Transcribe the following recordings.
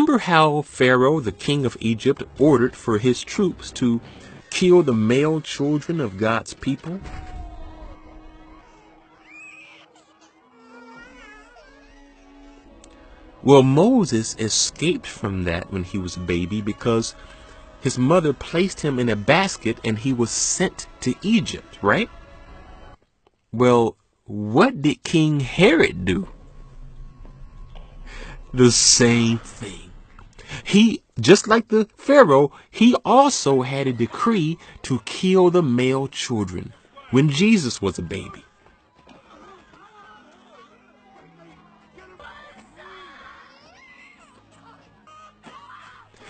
Remember how Pharaoh, the king of Egypt, ordered for his troops to kill the male children of God's people? Well, Moses escaped from that when he was a baby because his mother placed him in a basket and he was sent to Egypt, right? Well, what did King Herod do? The same thing. He, just like the Pharaoh, he also had a decree to kill the male children when Jesus was a baby.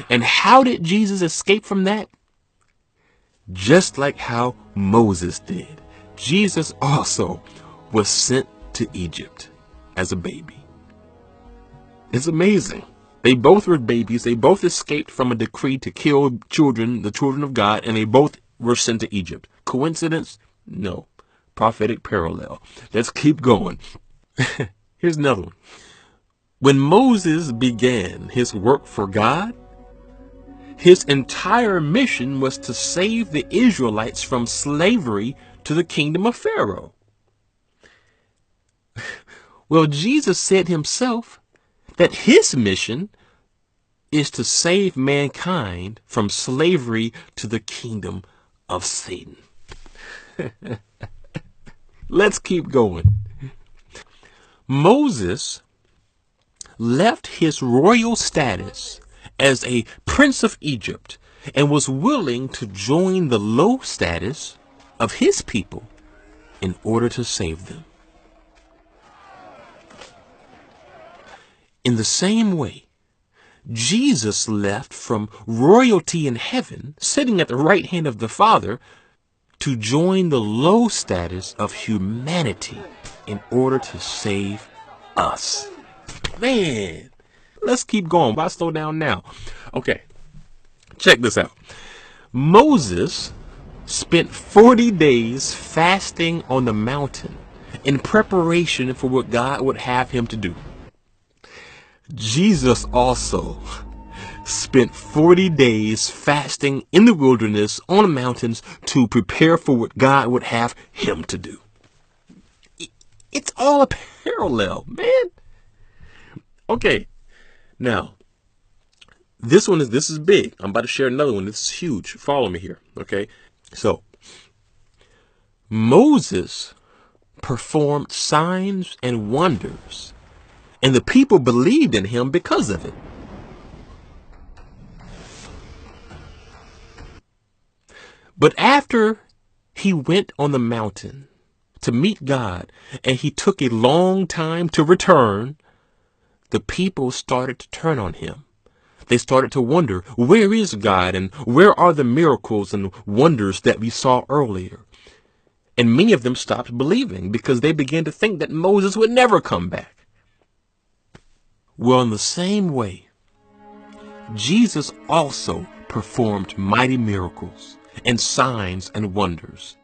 And how did Jesus escape from that? Just like how Moses did. Jesus also was sent to Egypt as a baby. It's amazing. They both were babies. They both escaped from a decree to kill children, the children of God, and they both were sent to Egypt. Coincidence? No. Prophetic parallel. Let's keep going. Here's another one. When Moses began his work for God, his entire mission was to save the Israelites from slavery to the kingdom of Pharaoh. Well, Jesus said himself that his mission is to save mankind from slavery to the kingdom of Satan. Let's keep going. Moses left his royal status as a prince of Egypt and was willing to join the low status of his people in order to save them. In the same way, Jesus left from royalty in heaven, sitting at the right hand of the Father, to join the low status of humanity in order to save us. Man, let's keep going. Why slow down now? Okay, check this out. Moses spent 40 days fasting on the mountain in preparation for what God would have him to do. Jesus also spent 40 days fasting in the wilderness on the mountains to prepare for what God would have him to do. It's all a parallel, man. Okay, now, this is big. I'm about to share another one. This is huge. Follow me here, okay? So, Moses performed signs and wonders, and the people believed in him because of it. But after he went on the mountain to meet God, and he took a long time to return, the people started to turn on him. They started to wonder, where is God and where are the miracles and wonders that we saw earlier? And many of them stopped believing because they began to think that Moses would never come back. Well, in the same way, Jesus also performed mighty miracles and signs and wonders.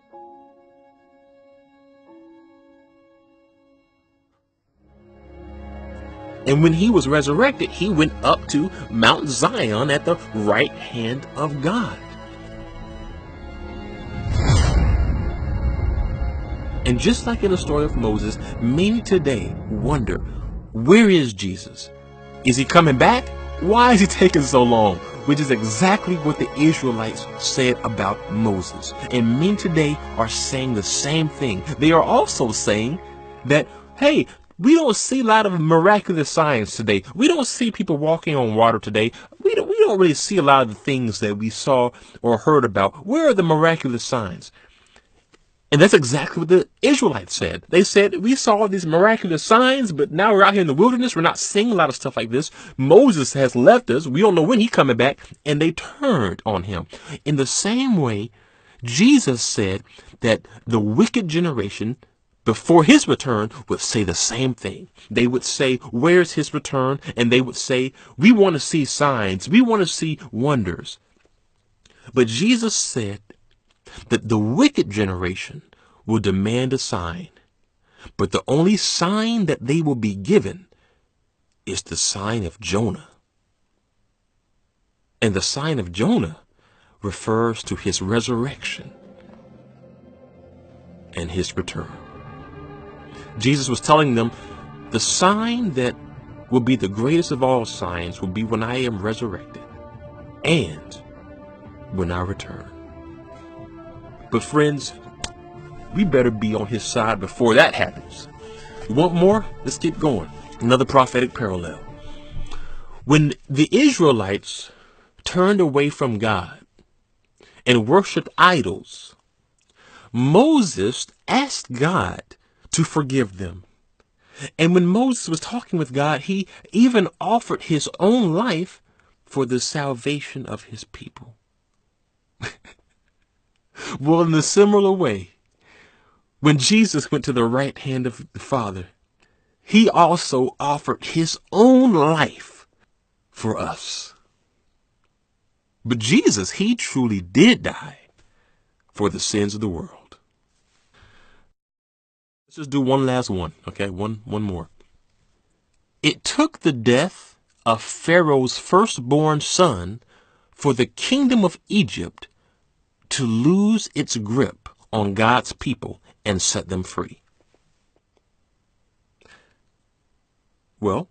And when he was resurrected, he went up to Mount Zion at the right hand of God. And just like in the story of Moses, many today wonder, where is Jesus? Is he coming back? Why is he taking so long? Which is exactly what the Israelites said about Moses. And many today are saying the same thing. They are also saying that, hey, we don't see a lot of miraculous signs today. We don't see people walking on water today. We don't really see a lot of the things that we saw or heard about. Where are the miraculous signs? And that's exactly what the Israelites said. They said, we saw these miraculous signs, but now we're out here in the wilderness. We're not seeing a lot of stuff like this. Moses has left us. We don't know when he's coming back. And they turned on him. In the same way, Jesus said that the wicked generation before his return would say the same thing. They would say, where's his return? And they would say, we want to see signs. We want to see wonders. But Jesus said that the wicked generation will demand a sign. But the only sign that they will be given is the sign of Jonah. And the sign of Jonah refers to his resurrection and his return. Jesus was telling them the sign that will be the greatest of all signs will be when I am resurrected and when I return. But friends, we better be on his side before that happens. You want more? Let's keep going. Another prophetic parallel. When the Israelites turned away from God and worshiped idols, Moses asked God to forgive them. And when Moses was talking with God, he even offered his own life for the salvation of his people. Well, in a similar way, when Jesus went to the right hand of the Father, he also offered his own life for us. But Jesus, he truly did die for the sins of the world. Let's just do one last one, okay? One more. It took the death of Pharaoh's firstborn son for the kingdom of Egypt to lose its grip on God's people and set them free. Well,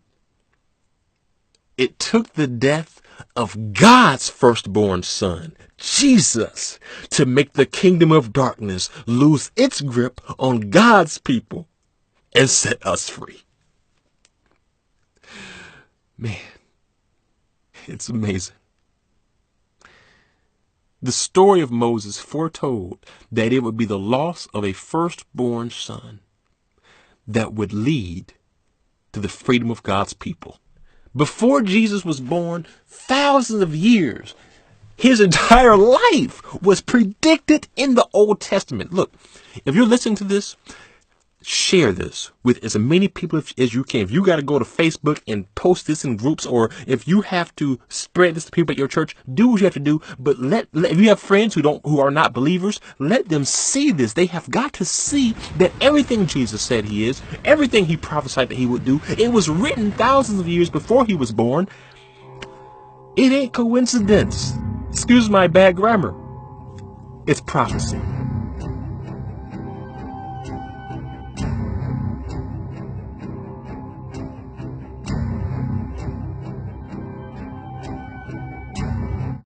it took the death of God's firstborn son, Jesus, to make the kingdom of darkness lose its grip on God's people and set us free. Man, it's amazing. The story of Moses foretold that it would be the loss of a firstborn son that would lead to the freedom of God's people. Before Jesus was born, thousands of years, his entire life was predicted in the Old Testament. Look, if you're listening to this, share this with as many people as you can. If you got to go to Facebook and post this in groups, or if you have to spread this to people at your church, do what you have to do. But if you have friends who are not believers, let them see this. They have got to see that everything Jesus said he is, everything he prophesied that he would do, it was written thousands of years before he was born. It ain't coincidence. Excuse my bad grammar. It's prophecy.